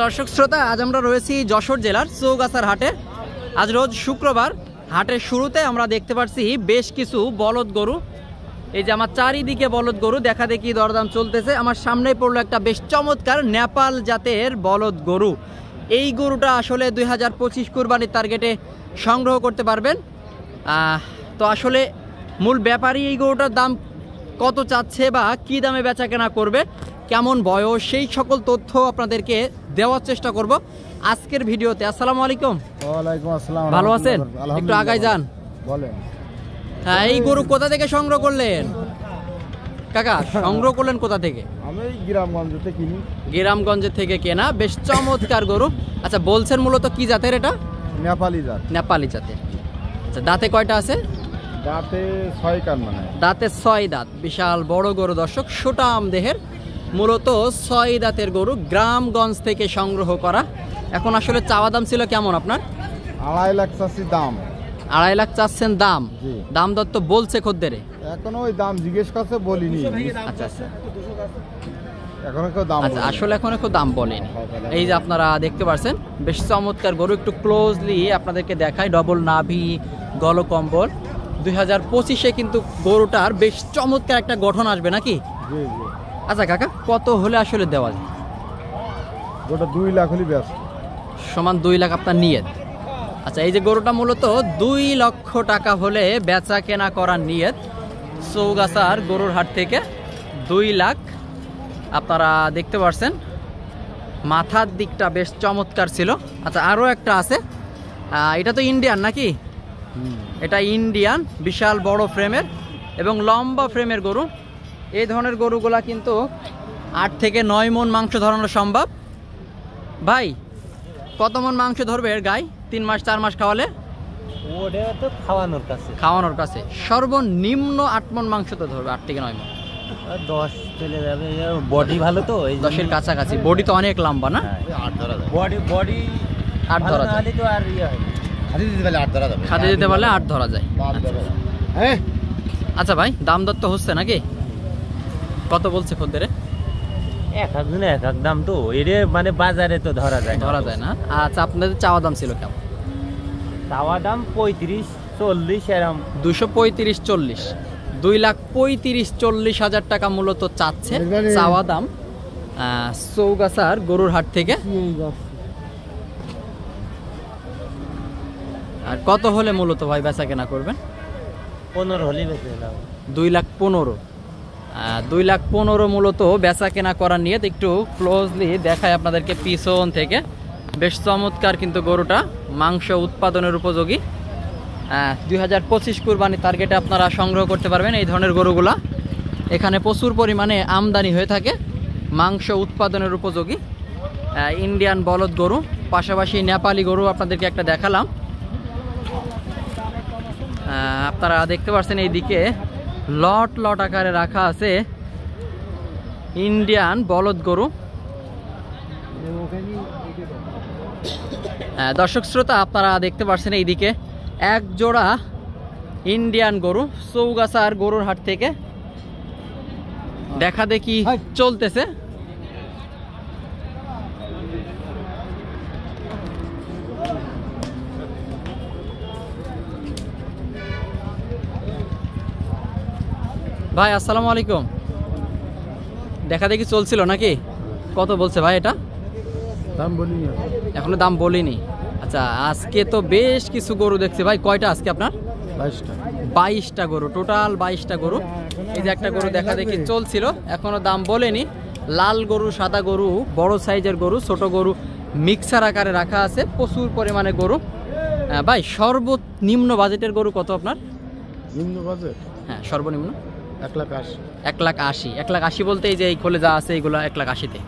দর্শক শ্রোতা, আজ আমরা রয়েছি যশোর জেলার চৌগাছার হাটে। আজ রোজ শুক্রবার। হাটের শুরুতে আমরা দেখতে পাচ্ছি বেশ কিছু বলদ গরু। এই যে আমার চারিদিকে বলদ গরু, দেখা দেখি দরদাম চলতেছে। আমার সামনে পড়লো একটা বেশ চমৎকার নেপাল জাতের বলদ গরু। এই গরুটা আসলে 2025 কুরবানির টার্গেটে সংগ্রহ করতে পারবেন। তো আসলে মূল ব্যাপারই এই গরুটার দাম কত চাচ্ছে বা কী দামে বেচা কেনা করবে, কেমন বয়স, সেই সকল তথ্য আপনাদেরকে দেওয়ার চেষ্টা করব আজকের ভিডিওতে। আসসালামু আলাইকুম। ওয়ালাইকুম আসসালাম। ভালো আছেন? একটু আগায় যান। বলেন। হ্যাঁ, এই গরু কোথা থেকে সংগ্রহ করলেন কাকা? সংগ্রহ করলেন কোথা থেকে? আমি গ্রামগঞ্জ থেকে কিনি। গ্রামগঞ্জ থেকে কেনা, বেশ চমৎকার গরু। আচ্ছা, বলছেন মূলত কি জাতের এটা? নেপালি জাত। নেপালি জাতের। আচ্ছা, দাঁতে কয়টা আছে? দাঁতে 6 কান। মানে দাঁতে 6 দাঁত। বিশাল বড় গরু দর্শক, সুটাম দেহের, মূলত 6 দাঁতের গরু, গ্রামগঞ্জ থেকে সংগ্রহ করা। এখন আসলে চাওয়া দাম ছিল কেমন আপনার? 2.5 লাখ চাচ্ছি দাম। 2.5 লাখ চাচ্ছেন দাম? দাম দর তো বলছে খদ্দেরে? এখনো ওই দাম জিজ্ঞেস করছে, বলিনি। আচ্ছা আচ্ছা, এখনো কেউ দাম আচ্ছা, আসলে এখনো কেউ দাম বলেনি। এই যে আপনারা দেখতে পাচ্ছেন বেশ চমৎকার গরু, একটু ক্লোজলি আপনাদেরকে দেখাই। ডবল নাভি, গলকম্বল। 2025-এ কিন্তু গরুটার বেশ চমৎকার একটা গঠন আসবে নাকি? জি জি। আচ্ছা কাকা, কত হলে আসলে দেওয়া যায়? ওটা 2 লাখ হলে ব্যাস। সমান 2 লাখ আপনার নিয়ত? আচ্ছা, এই যে গরুটা মূলত 2 লক্ষ টাকা হলে বেচা কেনা করার নিয়ত চৌগাছার গরুর হাট থেকে। 2 লাখ। আপনারা দেখতে পাচ্ছেন মাথার দিকটা বেশ চমৎকার ছিল। আচ্ছা, আরও একটা আছে, এটা তো ইন্ডিয়ান নাকি? এটা ইন্ডিয়ান, বিশাল বড় ফ্রেমের এবং লম্বা ফ্রেমের গরু। এই ধরনের গরুগুলা কিন্তু 8 থেকে 9 মণ মাংস ধরানো সম্ভব। ভাই, কত মণ মাংস ধরবে এর গায়ে 3 মাস 4 মাস খাওয়ালে? ওটা তো খাওয়ানোর কাছে সর্বনিম্ন 8 মণ মাংস তো ধরবে, 8 থেকে 9 মণ। 10 চলে যাবে। বডি ভালো তো, এই 10-এর কাছাকাছি। বডি তো অনেক লম্বা না? 8 ধরা যায়। বডি 8 ধরা যায়। তো আর ইয়ে হয়, খাদি দিতে পারলে 8 ধরা যাবে। খাতে দিতে পারলে 8 ধরা যায়। হ্যাঁ। আচ্ছা ভাই, দাম দর তো হচ্ছে নাকি? কত বলছে খদ্দেরে? এক একজনে এক এক দাম তো, এরে মানে বাজারে তো ধরা যায় না। আচ্ছা, আপনাদের চাওয়া দাম ছিল কেমন? চাওয়া দাম 35-40 এরকম। 235-40, 2,35,40 হাজার টাকা মূলত চাচ্ছে চাওয়া দাম চৌগাছার গরুর হাট থেকে। আর কত হলে মূলত ভাই বেচা কেনা করবেন? 15 হলে বেঁচে দাও। 2,15,000। 2,15,000 মূলত বেচা কেনা করার নিয়ে। একটু ক্লোজলি দেখায় আপনাদেরকে পিছন থেকে। বেশ চমৎকার কিন্তু গরুটা, মাংস উৎপাদনের উপযোগী। 2025 কুরবানির টার্গেটে আপনারা সংগ্রহ করতে পারবেন এই ধরনের গরুগুলা। এখানে প্রচুর পরিমাণে আমদানি হয়ে থাকে, মাংস উৎপাদনের উপযোগী ইন্ডিয়ান বলদ গরু। পাশাপাশি নেপালি গরু আপনাদেরকে একটা দেখালাম। আপনারা দেখতে পাচ্ছেন এইদিকে লট লট আকারে রাখা আছে ইন্ডিয়ান বলদ গরু। দর্শক শ্রোতা, আপনারা দেখতে পাচ্ছেন এইদিকে এক জোড়া ইন্ডিয়ান গরু চৌগাছার গরুর হাট থেকে দেখা দেখি চলতেছে। ভাই আসসালামু আলাইকুম। দেখা দেখি চলছিল নাকি? কত বলছে ভাই এটা? দাম বলিনি, এখনো দাম বলিনি। আচ্ছা, আজকে তো বেশ কিছু গরু দেখছি ভাই। কয়টা আজকে আপনার? 22টা গরু, টোটাল 22টা গরু। এই যে একটা গরু দেখা দেখি চলছিল, এখনো দাম বলেনি। লাল গরু, সাদা গরু, বড় সাইজের গরু, ছোট গরু মিক্সার আকারে রাখা আছে, প্রচুর পরিমাণে গরু। ভাই, সর্বনিম্ন বাজেটের গরু কত আপনার? নিম্ন বাজেট? হ্যাঁ, সর্বনিম্ন 1,80,000। 1,80,000। 1,80,000 বলতে এই যে এই খোলে যা আছে এইগুলো 1,80,000-তে।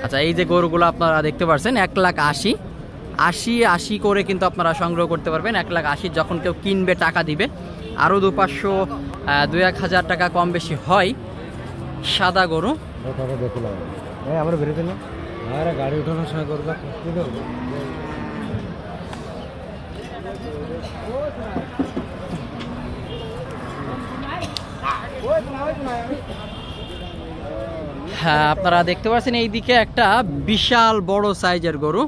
আচ্ছা, এই যে গরুগুলো আপনারা দেখতে পাচ্ছেন 1,80,000, 80 করে কিন্তু আপনারা সংগ্রহ করতে পারবেন। 1,80,000 যখন কেউ কিনবে টাকা দিবে, আরও 200-500, 2-1,000 টাকা কম বেশি হয়। সাদা গরু। আমরা বেরোতে না, গাড়ি উঠানোর সময় করবো। হ্যাঁ, আপনারা দেখতে পাচ্ছেন এইদিকে একটা বিশাল বড় সাইজের গরু।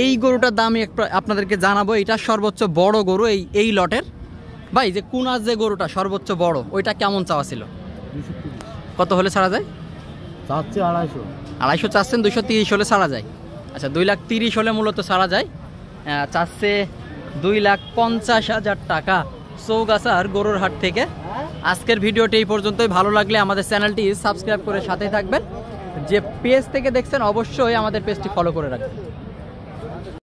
এই গরুটার দাম আপনাদেরকে জানাবো। এটা সর্বোচ্চ বড় গরু এই লটের। ভাই, যে কুনার যে গরুটা সর্বোচ্চ বড়, ওইটা কেমন চাওয়া ছিল? কত হলে ছাড়া যায়? চাচ্ছি 250। 250 চাচ্ছেন, 230 হলে ছাড়া যায়। আচ্ছা, 2,30,000 হলে মূলত ছাড়া যায়। চাচ্ছে 2,50,000 টাকা চৌগাছার গরুর হাট থেকে। আজকের ভিডিওটি এই পর্যন্তই। ভালো লাগলে আমাদের চ্যানেলটি সাবস্ক্রাইব করে সাথে থাকবেন। যে পেজ থেকে দেখছেন অবশ্যই আমাদের পেজটি ফলো করে রাখবেন।